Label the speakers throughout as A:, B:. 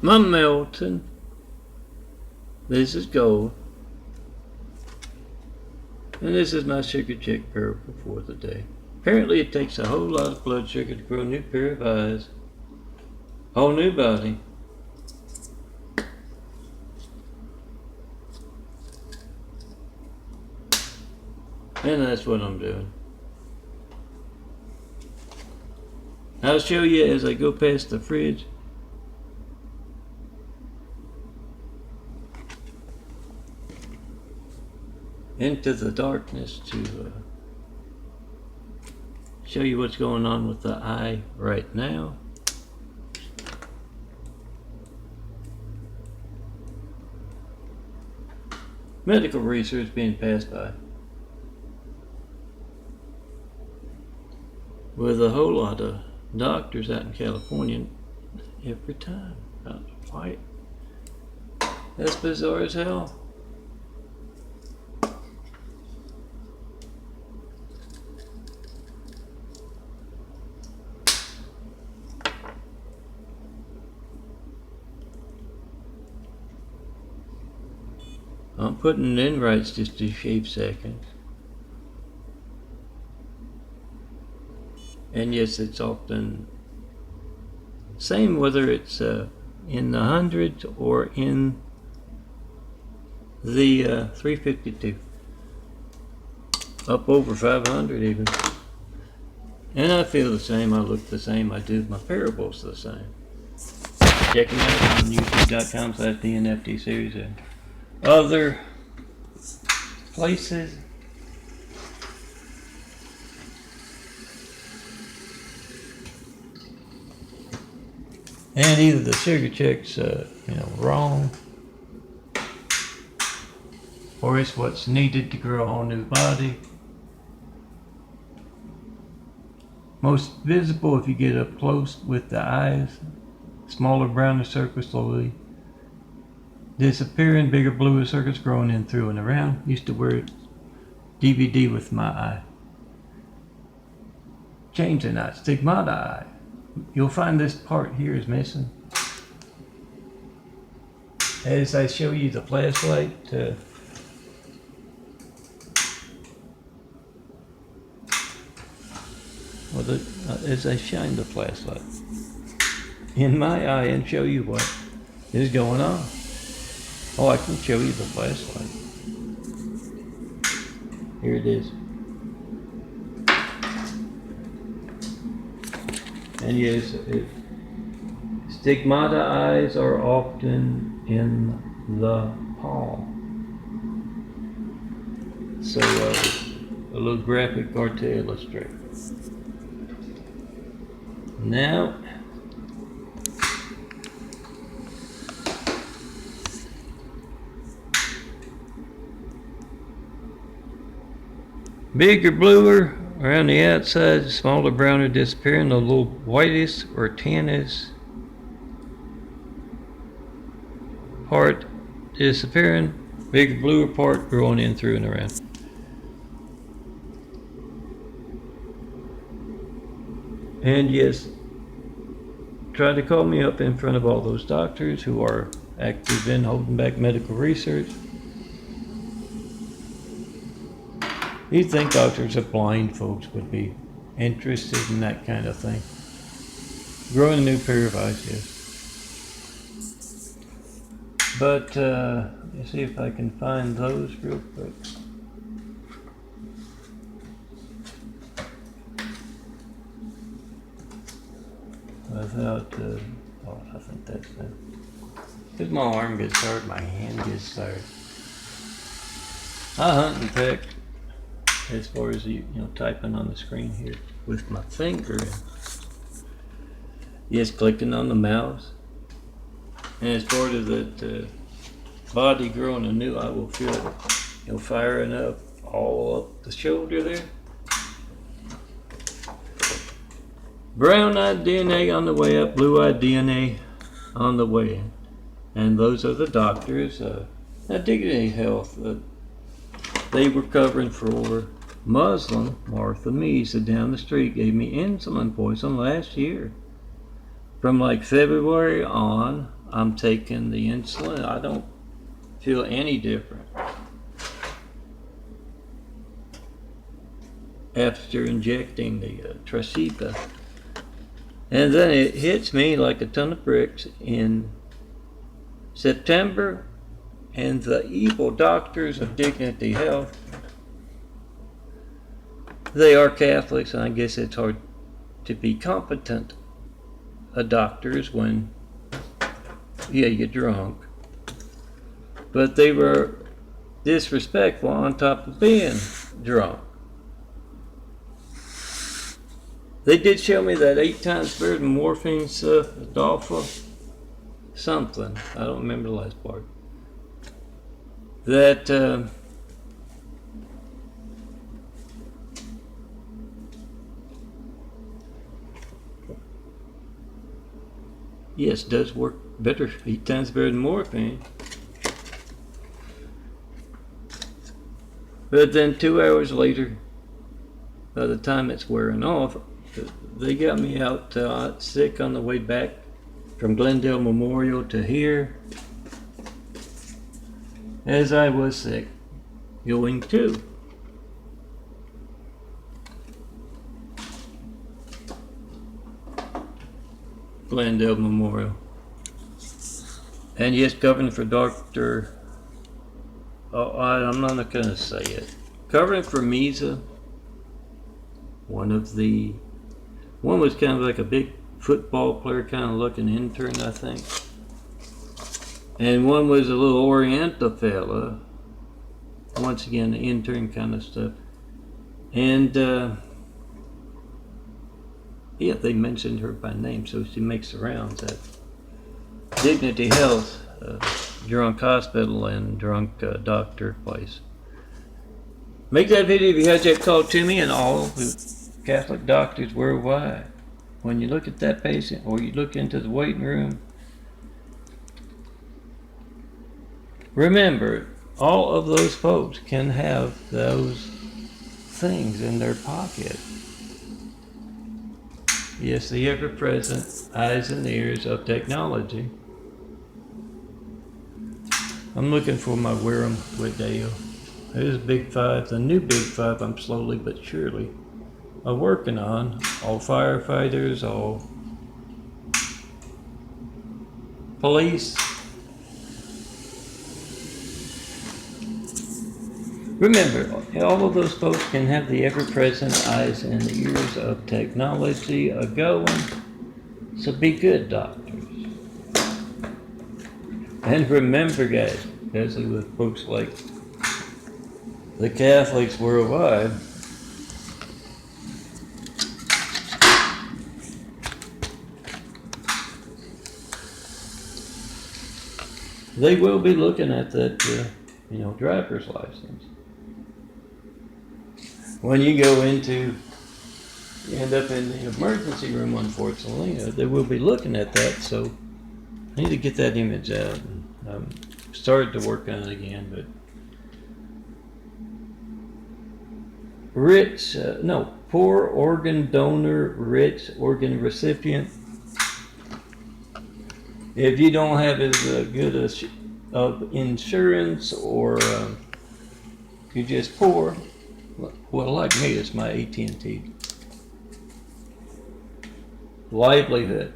A: My Melton. This is gold. And this is my sugar check parable for the day. Apparently it takes a whole lot of blood sugar to grow a new pair of eyes. Whole new body. And that's what I'm doing. I'll show you as I go past the fridge. Into the darkness to show you what's going on with the eye right now. Medical research being passed by with a whole lot of doctors out in California every time. Right? That's bizarre as hell. I'm putting it in right just to shave seconds. And yes, it's often same whether it's in the hundreds or in the 352. Up over 500 even. And I feel the same, I look the same, I do my parables the same. Check them out on youtube.com/DNFT series and other places. And either the sugar check's wrong, or it's what's needed to grow a whole new body. Most visible if you get up close with the eyes. Smaller browner circles slowly disappearing, bigger bluer circles growing in through and around. Used to wear DVD with my eye. Changing eye, stigmata eye. You'll find this part here is missing. As I show you the flashlight, as I shine the flashlight in my eye and show you what is going on. Oh, I can show you the flashlight. Here it is. And yes, stigmata eyes are often in the palm. So a little graphic art to illustrate. Now, bigger, bluer around the outside, smaller, browner disappearing, the little whitest or tannest part disappearing, bigger, bluer part growing in through and around. And yes, try to call me up in front of all those doctors who are active in holding back medical research. You'd think doctors of blind folks would be interested in that kind of thing. Growing a new pair of eyes, yes. But let's see if I can find those real quick. Without, oh, I think that's it. Because my arm gets tired, my hand gets tired. I hunt and peck as far as typing on the screen here with my finger. Yes, clicking on the mouse. And as part of that body growing anew, I will feel it, firing up all up the shoulder there. Brown-eyed DNA on the way up, blue-eyed DNA on the way in. And those are the doctors at Dignity Health. They were covering for Muslim Martha Meesa down the street. Gave me insulin poison last year. From like February on, I'm taking the insulin. I don't feel any different after injecting the Tresiba. And then it hits me like a ton of bricks in September, and the evil doctors of Dignity Health, they are Catholics, and I guess it's hard to be competent doctors when, you're drunk. But they were disrespectful on top of being drunk. They did show me that 8 times better than morphine stuff, Adolpha something. I don't remember the last part. That yes, does work better, 8 times better than morphine. But then 2 hours later, by the time it's wearing off, they got me out sick on the way back from Glendale Memorial to here, as I was sick going to. Glendale Memorial. And yes, covering for Dr. I'm not going to say it. Covering for Misa. One was kind of like a big football player kind of looking intern, I think. And one was a little Oriental fella. Once again, the intern kind of stuff. And they mentioned her by name, so she makes the rounds at Dignity Health, drunk hospital and drunk doctor place. Make that video if you had that call to me and all the Catholic doctors worldwide. When you look at that patient or you look into the waiting room, remember, all of those folks can have those things in their pocket. Yes, the ever-present eyes and ears of technology. I'm looking for my Wiram Wideo. There's Big 5, the new Big 5 I'm slowly but surely working on. All firefighters, all police. Remember, all of those folks can have the ever-present eyes and ears of technology going. So be good, doctors. And remember, guys, especially with folks like the Catholics worldwide, they will be looking at that, driver's license. When you go you end up in the emergency room, unfortunately, they will be looking at that, so I need to get that image out. And started to work on it again, but poor organ donor, rich organ recipient. If you don't have as good of insurance, or you're just poor, well, like me, it's my AT&T livelihood.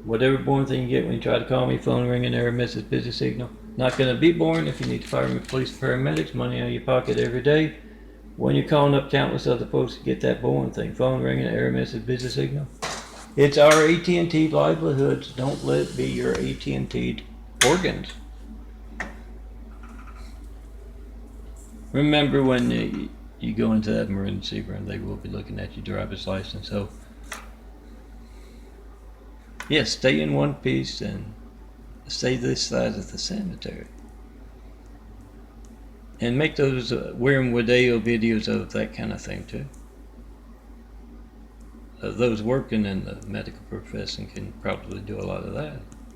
A: Whatever boring thing you get when you try to call me, phone ringing, error message, busy signal. Not going to be boring if you need to fire me, police, paramedics, money out of your pocket every day. When you're calling up countless other folks to get that boring thing, phone ringing, error message, busy signal. It's our AT&T livelihoods. Don't let it be your AT&T organs. Remember, when you go into that emergency room, they will be looking at your driver's license. So, yes, stay in one piece and stay this side of the cemetery. And make those Wiram Wideo videos of that kind of thing too. Those working in the medical profession can probably do a lot of that.